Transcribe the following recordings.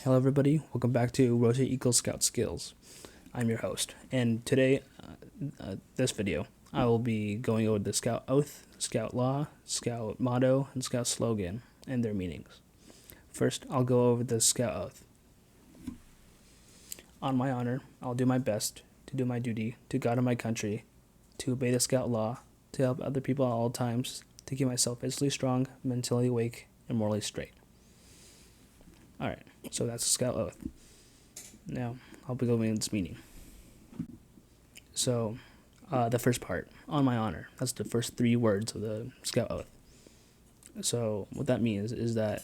Hello, everybody. Welcome back to Rotate Eagle Scout Skills. I'm your host, and today, this video, I will be going over the Scout Oath, Scout Law, Scout Motto, and Scout Slogan, and their meanings. First, I'll go over the Scout Oath. On my honor, I'll do my best to do my duty to God and my country, to obey the Scout Law, to help other people at all times, to keep myself physically strong, mentally awake, and morally straight. Alright, so that's the Scout Oath. Now, I'll be going into its meaning. So, the first part, on my honor, that's the first 3 words of the Scout Oath. So, what that means is that,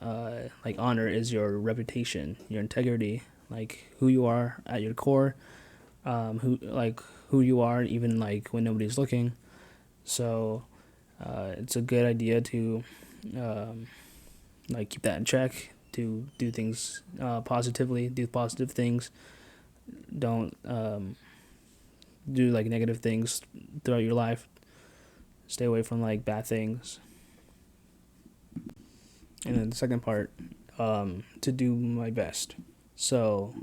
honor is your reputation, your integrity, who you are at your core, who you are, even when nobody's looking. So, it's a good idea to, keep that in check, to do things positively, do positive things. Don't do negative things throughout your life. Stay away from bad things. And then the second part, to do my best. So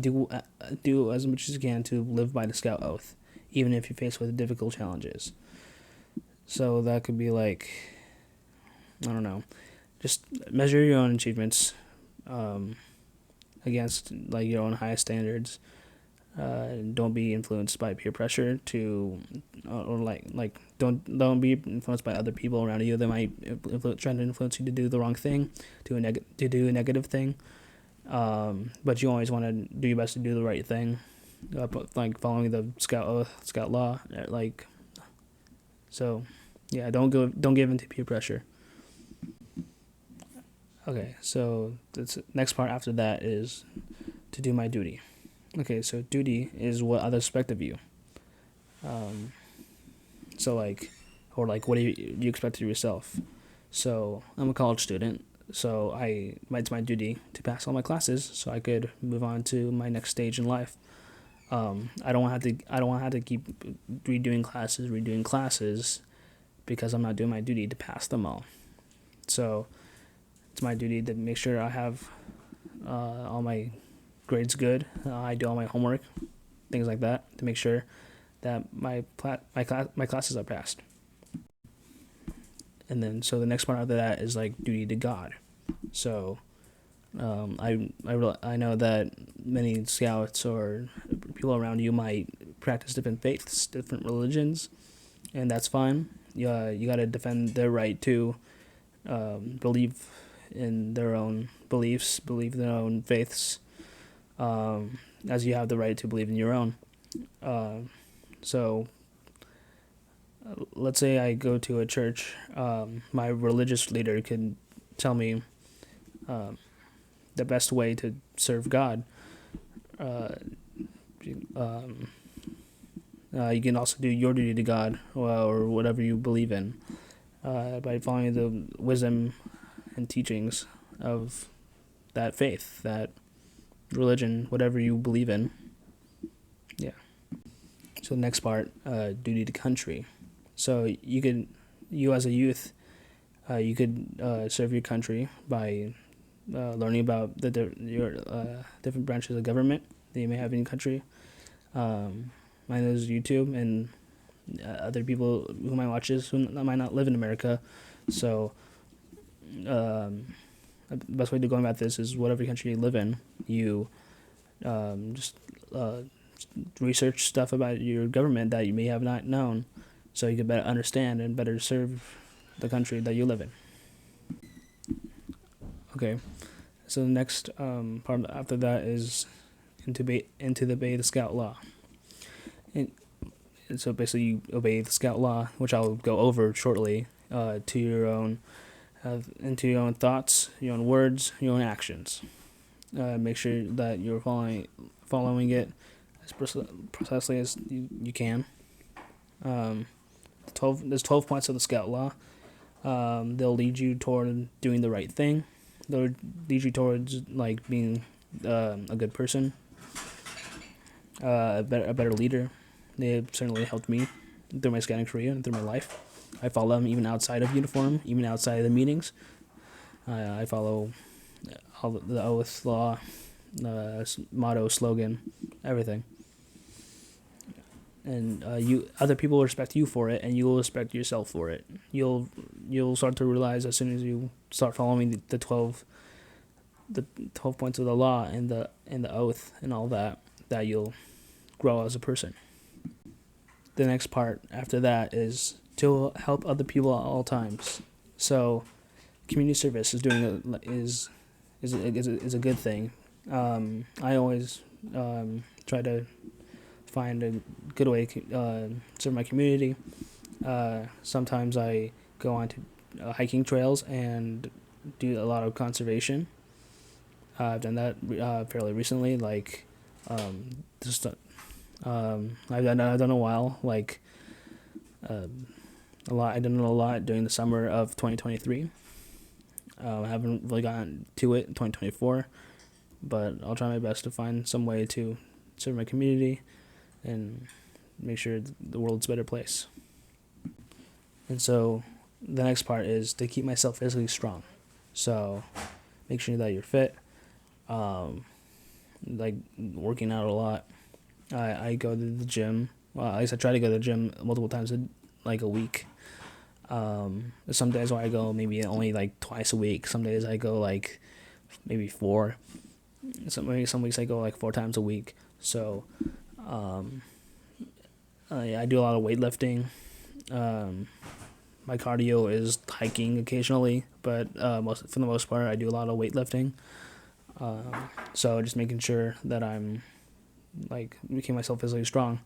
do as much as you can to live by the Scout Oath, even if you're faced with difficult challenges. So that could be I don't know, just measure your own achievements against your own highest standards. Don't be influenced by peer pressure to, don't be influenced by other people around you that might trying to influence you to do the wrong thing, to do a negative thing. But you always want to do your best to do the right thing, following the Scout Oath, Scout Law, So, yeah, don't give in to peer pressure. Okay, so the next part after that is to do my duty. Okay, so duty is what others expect of you. What do you expect of yourself? So I'm a college student, so it's my duty to pass all my classes so I could move on to my next stage in life. I don't want to have to keep redoing classes because I'm not doing my duty to pass them all. So it's my duty to make sure I have all my grades good. I do all my homework, things like that, to make sure that my classes are passed. And then so the next part after that is duty to God. So I know that many scouts or people around you might practice different faiths, different religions, and that's fine. You got to defend their right to believe in their own beliefs, believe in their own faiths, as you have the right to believe in your own. So let's say I go to a church, my religious leader could tell me the best way to serve God. You can also do your duty to God, or whatever you believe in, by following the wisdom and teachings of that faith, that religion, whatever you believe in. Yeah. So the next part, duty to country. So you as a youth, you could serve your country by learning about your different branches of government that you may have in your country. Mine is YouTube, and other people who might watch this who might not live in America. So the best way to go about this is whatever country you live in, you just research stuff about your government that you may have not known, so you can better understand and better serve the country that you live in. Okay, so the next part after that is to obey the Scout Law. And so basically you obey the Scout Law, which I'll go over shortly, to your own into your own thoughts, your own words, your own actions. Make sure that you're following it as precisely as you can. There's 12 points of the Scout Law. They'll lead you toward doing the right thing. They'll lead you towards being a good person, a better leader. They have certainly helped me through my scouting career and through my life. I follow them even outside of uniform, even outside of the meetings. I follow all the oath, law, motto, slogan, everything. And other people will respect you for it, and you will respect yourself for it. You'll start to realize as soon as you start following the 12 points of the law and the oath and all that you'll grow as a person. The next part after that is to help other people at all times. So community service is a good thing. I always try to find a good way to serve my community. Sometimes I go on to hiking trails and do a lot of conservation. I've done that fairly recently. Like, just I've done a while. Like, a lot. I've done a lot during the summer of 2023. I haven't really gotten to it in 2024, but I'll try my best to find some way to serve my community and make sure the world's a better place. And so the next part is to keep myself physically strong. So make sure that you're fit, like working out a lot. I go to the gym. Well, at least I try to go to the gym multiple times a week. Some days where I go maybe only like twice a week. Some days I go like maybe four. Some weeks I go like 4 times a week. So I do a lot of weightlifting. My cardio is hiking occasionally, but for the most part I do a lot of weightlifting. So just making sure that I'm like making myself physically strong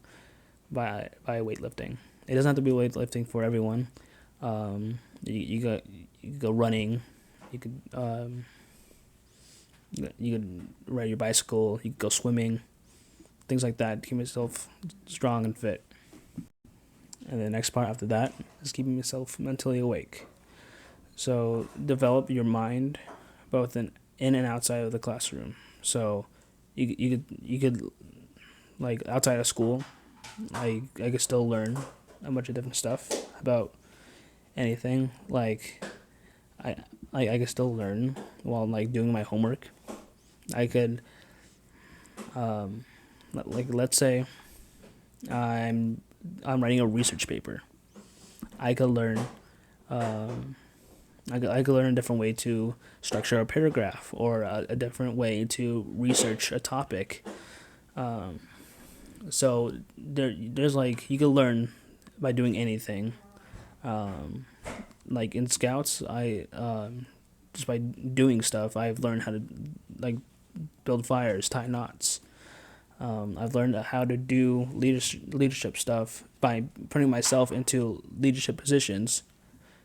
by weightlifting. It doesn't have to be weightlifting for everyone. You go running. You could ride your bicycle. You could go swimming. Things like that to keep myself strong and fit. And the next part after that is keeping myself mentally awake. So develop your mind both in and outside of the classroom. So you could like outside of school, I could still learn a bunch of different stuff about anything. Like I could still learn while like doing my homework. I could let's say I'm writing a research paper. I could learn I could learn a different way to structure a paragraph or a different way to research a topic. So there's like you can learn by doing anything. Like in Scouts, I just by doing stuff, I've learned how to like build fires, tie knots. I've learned how to do leadership stuff by putting myself into leadership positions.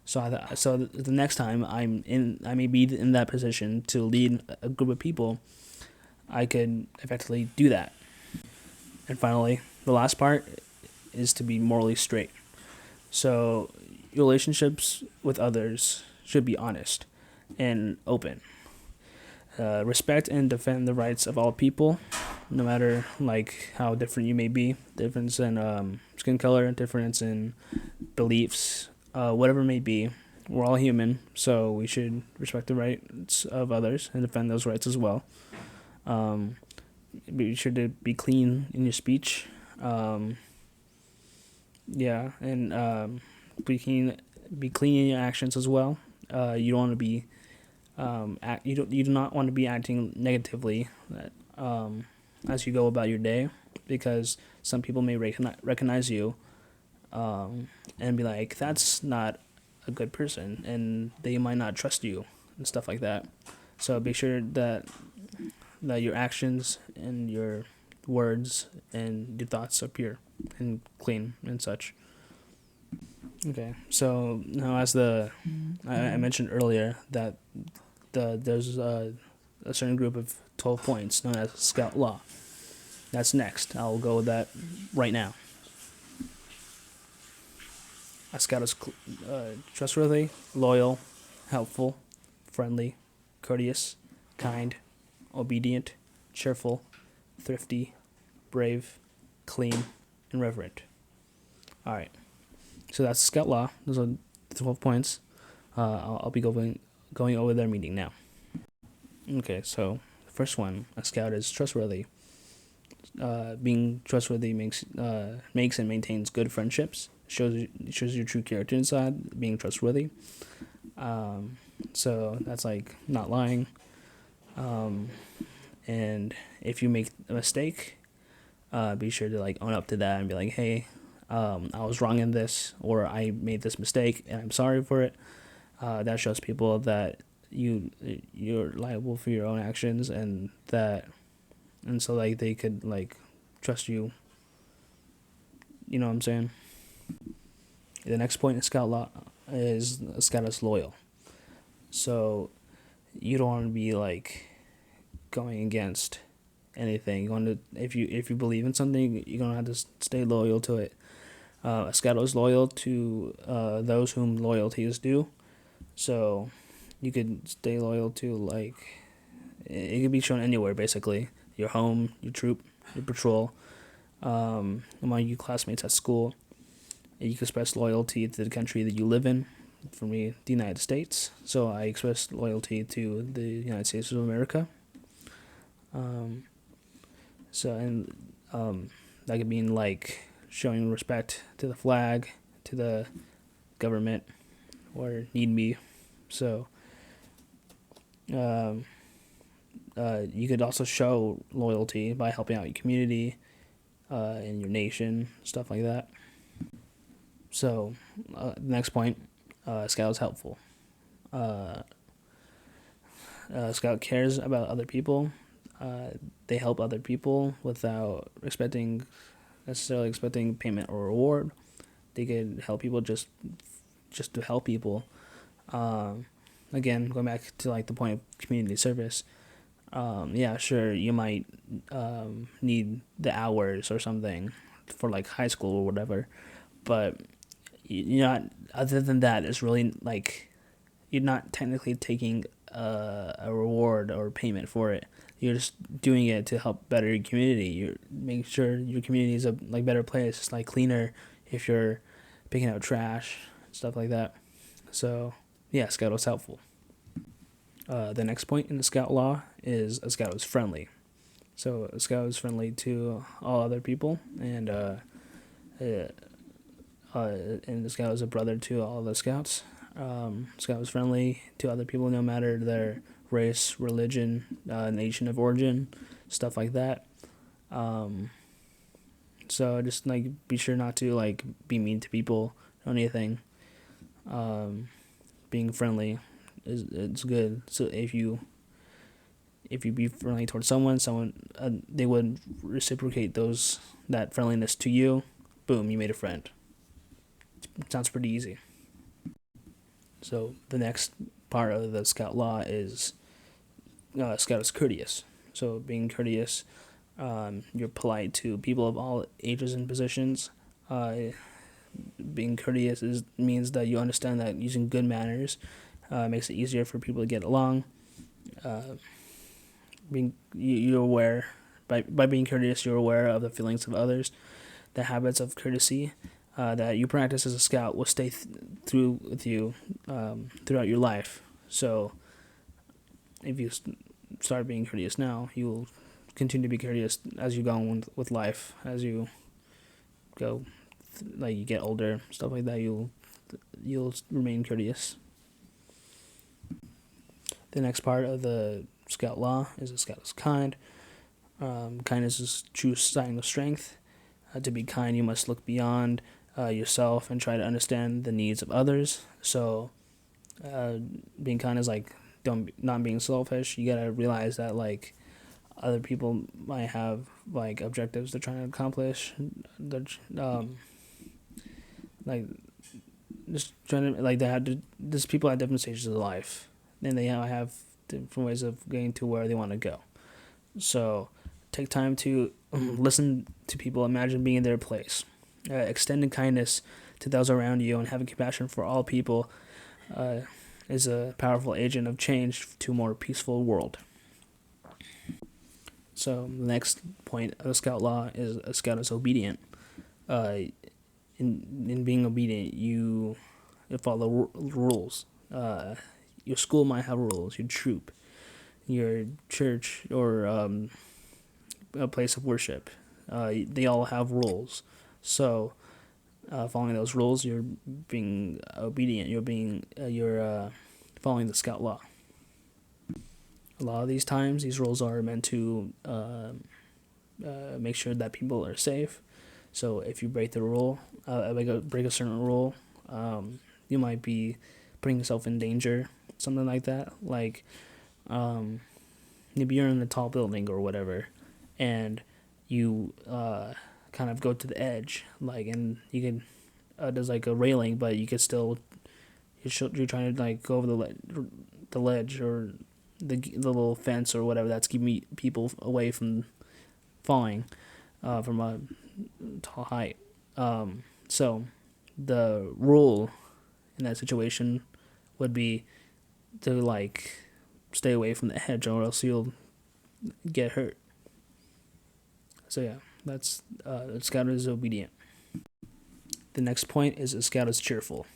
So the next time I may be in that position to lead a group of people, I could effectively do that. And finally, the last part is to be morally straight. So your relationships with others should be honest and open. Respect and defend the rights of all people, no matter like how different you may be. Difference in skin color, difference in beliefs, whatever it may be. We're all human, so we should respect the rights of others and defend those rights as well. Be sure to be clean in your speech. And be clean in your actions as well. You don't want to be you do not want to be acting negatively as you go about your day, because some people may recognize you and be like, that's not a good person, and they might not trust you and stuff like that. So be sure that your actions and your words and your thoughts are pure and clean and such. Okay, so now as I mentioned earlier that there's a certain group of 12 points known as Scout Law. That's next. I'll go with that right now. A Scout is trustworthy, loyal, helpful, friendly, courteous, kind, obedient, cheerful, thrifty, brave, clean, and reverent. All right. So that's Scout Law. Those are the 12 points. I'll be going over their meaning now. Okay, so first one, a scout is trustworthy. Being trustworthy makes and maintains good friendships. Shows your true character inside being trustworthy. Um, so that's like not lying. Um, and if you make a mistake, be sure to like own up to that and be like, hey, I was wrong in this, or I made this mistake and I'm sorry for it. That shows people that you're liable for your own actions, and so like they could like trust you. You know what I'm saying? The next point in scout law is a scout is loyal. So you don't want to be like going against anything. You want to if you believe in something, you're gonna have to stay loyal to it. A scout is loyal to those whom loyalty is due. So you could stay loyal to like it could be shown anywhere basically. Your home, your troop, your patrol, among you classmates at school. You can express loyalty to the country that you live in. For me, the United States. So I express loyalty to the United States of America. Um, so and that could mean like showing respect to the flag, to the government, or need be. So um, you could also show loyalty by helping out your community and your nation, stuff like that. So the next point, Scout is helpful. Uh, Scout cares about other people. They help other people without necessarily expecting payment or reward. They could help people just to help people. Um, Again, going back to like the point of community service. Yeah, sure, you might need the hours or something for like high school or whatever, but you're not. Other than that, it's really like you're not technically taking a reward or payment for it. You're just doing it to help better your community. You're making sure your community is a like better place. It's like cleaner if you're picking out trash, stuff like that. So yeah, Scout is helpful. The next point in the Scout law is a Scout is friendly. So a Scout is friendly to all other people, uh, and the Scout is a brother to all the Scouts. Scout is friendly to other people, no matter their race, religion, nation of origin, stuff like that. Um, so just like be sure not to like be mean to people or anything. Um, Being friendly is it's good. So if you be friendly towards someone they would reciprocate that friendliness to you. Boom, you made a friend. Sounds pretty easy. So the next part of the Scout law is Scout is courteous. So being courteous, you're polite to people of all ages and positions. Uh, Being courteous means that you understand that using good manners makes it easier for people to get along. Uh, you're aware by being courteous, you're aware of the feelings of others. The habits of courtesy that you practice as a scout will stay through with you throughout your life. So if you start being courteous now, you'll continue to be courteous as you go on with life. As you go, like you get older, stuff like that, you'll remain courteous. The next part of the Scout law is a Scout is kind. Kindness is true sign of strength. To be kind, you must look beyond yourself and try to understand the needs of others. So, being kind is like don't not being selfish. You gotta realize that like other people might have like objectives they're trying to accomplish. They're like just trying to like they have to. There's people at different stages of life, and they have different ways of getting to where they want to go. So, take time to listen to people. Imagine being in their place. Extending kindness to those around you and having compassion for all people uh, is a powerful agent of change to a more peaceful world. So the next point of the Scout law is a Scout is obedient. Uh, in being obedient, you follow rules. Your school might have rules. Your troop, your church or a place of worship. They all have rules. So following those rules, you're being obedient. You're following the Scout law. A lot of these times, these rules are meant to make sure that people are safe. So if you break the rule, break a certain rule, you might be putting yourself in danger, something like that. Like maybe you're in a tall building or whatever, and you kind of go to the edge, like, and you can there's like a railing, but you could still you're trying to like go over the ledge or the little fence or whatever that's keeping people away from falling from a tall height. So the rule in that situation would be to like stay away from the edge, or else you'll get hurt. So yeah, that's a scout is obedient. The next point is a scout is cheerful.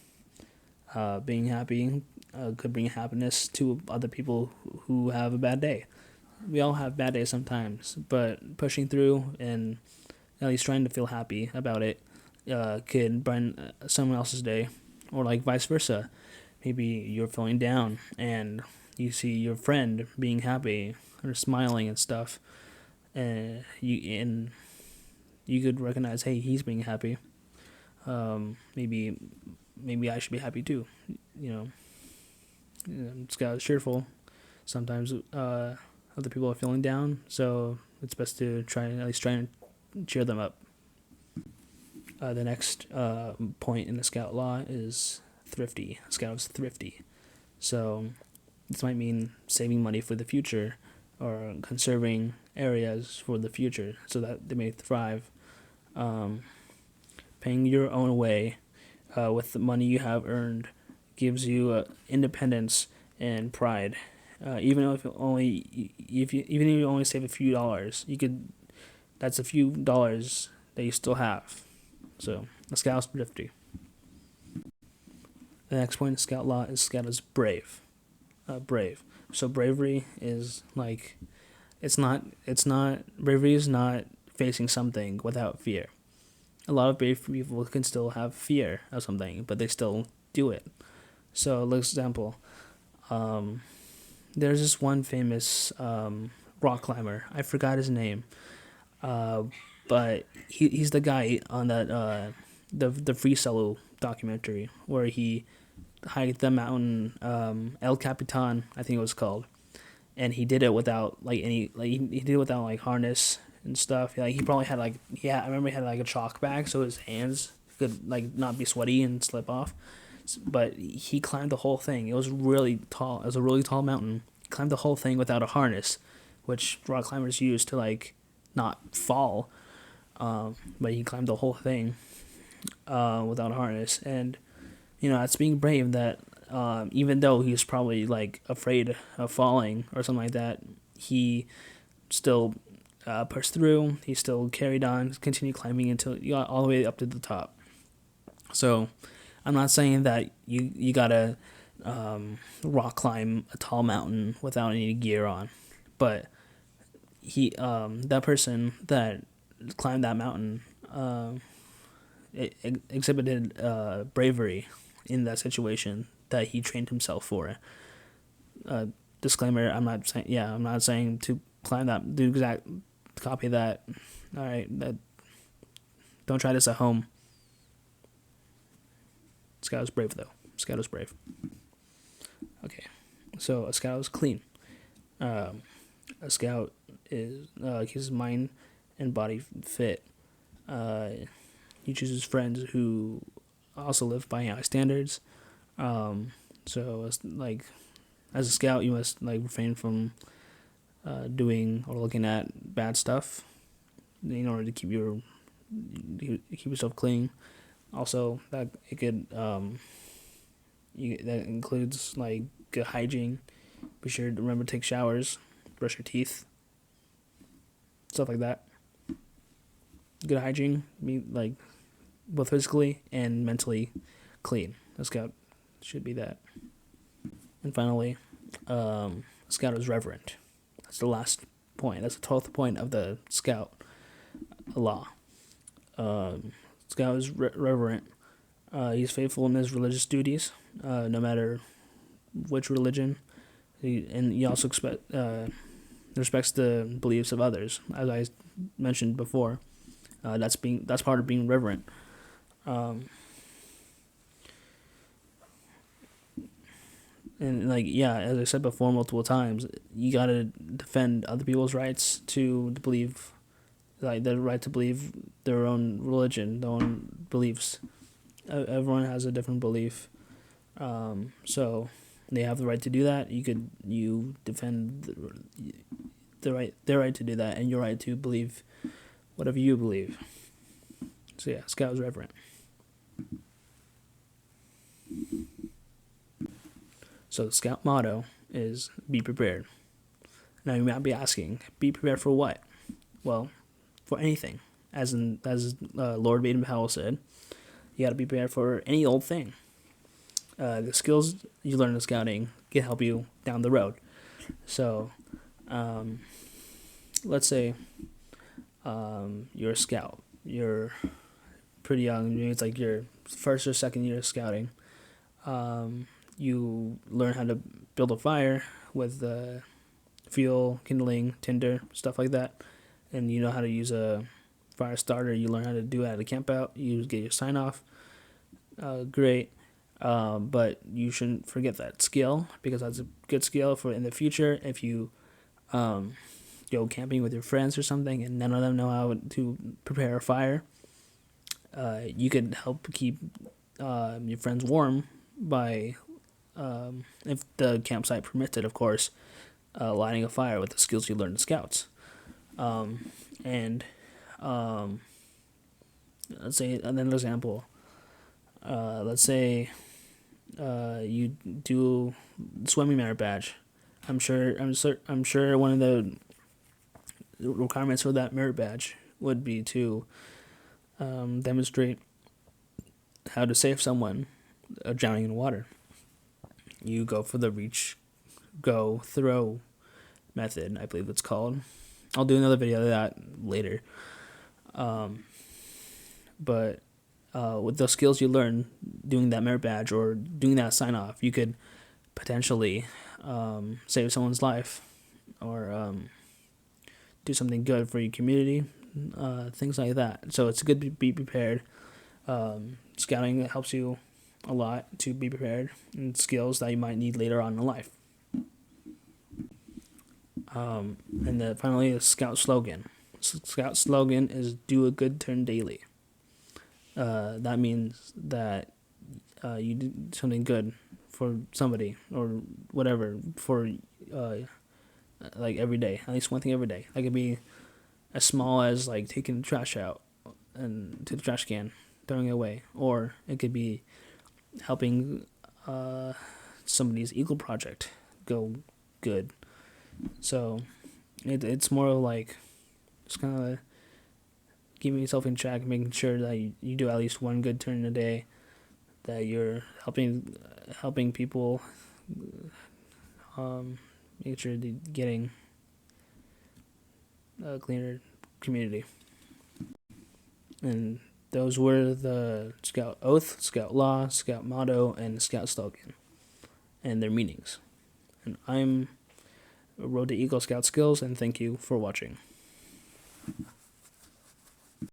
Being happy could bring happiness to other people who have a bad day. We all have bad days sometimes, but pushing through and at least trying to feel happy about it could brighten someone else's day, or like vice versa. Maybe you're feeling down and you see your friend being happy or smiling and stuff, and you could recognize, hey, he's being happy. Maybe I should be happy too. You Scout is cheerful. Sometimes other people are feeling down, so it's best to try and cheer them up. The next point in the Scout law is thrifty. A Scout is thrifty. So this might mean saving money for the future or conserving areas for the future so that they may thrive. Paying your own way with the money you have earned gives you independence and pride. Even if you only save a few dollars, that's a few dollars that you still have. So a Scout is thrifty. The next point in Scout law is Scout is brave. Brave. So bravery is like bravery is not facing something without fear. A lot of brave people can still have fear of something, but they still do it. So, for example, there's this one famous rock climber. I forgot his name, but he's the guy on that the Free Solo documentary where he hiked the mountain El Capitan, I think it was called, and he did it without like any like he did it without like harness and stuff. Like he probably had I remember he had like a chalk bag so his hands could like not be sweaty and slip off. But he climbed the whole thing. It was really tall. It was a really tall mountain. He climbed the whole thing without a harness, which rock climbers use to like not fall. But he climbed the whole thing without a harness, and that's being brave. That even though he was probably like afraid of falling or something like that, he still pushed through. He still carried on, continued climbing until he got all the way up to the top. So I'm not saying that you gotta rock climb a tall mountain without any gear on, but that person that climbed that mountain exhibited bravery in that situation that he trained himself for. Disclaimer: I'm not saying to climb that, do exact copy that. All right, don't try this at home. Scout is brave, though. Scout is brave. Okay, so a Scout is clean. A Scout is keeps his mind and body fit. He chooses friends who also live by high standards. So as a Scout, you must refrain from doing or looking at bad stuff in order to keep yourself clean. Also, that includes good hygiene. Be sure to remember to take showers, brush your teeth, stuff like that. Good hygiene, both physically and mentally clean. A Scout should be that. And finally, a Scout is reverent. That's the last point. That's the 12th point of the Scout law. Scout is reverent. He's faithful in his religious duties, no matter which religion. He also respects the beliefs of others, as I mentioned before. That's part of being reverent. And as I said before multiple times, you gotta defend other people's rights to believe, like their right to believe their own religion, their own beliefs. Everyone has a different belief, so they have the right to do that. You defend their right to do that, and your right to believe whatever you believe. So yeah, Scout is reverent. So the Scout motto is be prepared. Now you might be asking, be prepared for what? Well, for anything. As Lord Baden-Powell said, you got to be prepared for any old thing. The skills you learn in scouting can help you down the road. So, let's say you're a scout. You're pretty young. Maybe it's like your first or second year of scouting. You learn how to build a fire with fuel, kindling, tinder, stuff like that. And you know how to use a fire starter. You learn how to do it at a camp out. You get your sign off. Great. But you shouldn't forget that skill, because that's a good skill for in the future. If you go camping with your friends or something and none of them know how to prepare a fire, you could help keep your friends warm by, if the campsite permits it, of course, lighting a fire with the skills you learned in Scouts. Let's say another example. Let's say you do swimming merit badge. I'm sure one of the requirements for that merit badge would be to demonstrate how to save someone drowning in water. You go for the reach, go, throw method, I believe it's called. I'll do another video of that later. But with the skills you learn doing that merit badge or doing that sign off, you could potentially save someone's life or do something good for your community, things like that. So it's good to be prepared. Scouting helps you a lot to be prepared, and skills that you might need later on in life. And then finally, the Scout slogan. Scout slogan is "Do a good turn daily." That means that you do something good for somebody or whatever for like every day, at least one thing every day. That could be as small as like taking the trash out and to the trash can, throwing it away, or it could be helping somebody's eagle project go good. So it's more like just kind of keeping yourself in check, making sure that you do at least one good turn a day, that you're helping people, make sure they're getting a cleaner community. And those were the Scout Oath, Scout Law, Scout Motto, and Scout Slogan, and their meanings. And I'm Road to Eagle Scout Skills, and thank you for watching.